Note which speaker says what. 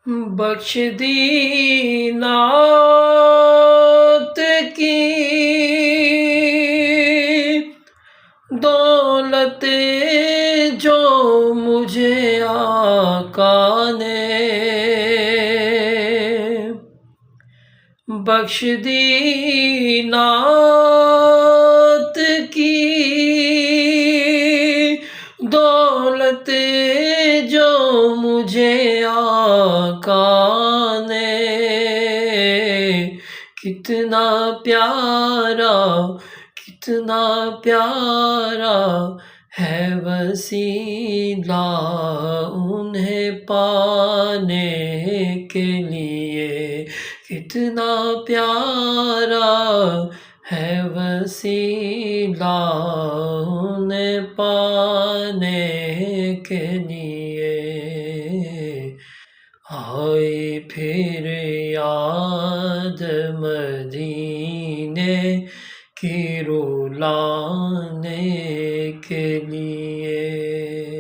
Speaker 1: بخش دی نعت کی دولت جو مجھے آقا نے بخش دی نعت کی دولت جو مجھے آقا نے کتنا پیارا ہے وسیلہ انہیں پانے کے لیے کتنا پیارا ہے وسیلہ انہیں پانے کے لیے آئی پھر یاد مدینے کی رلانے کے لیے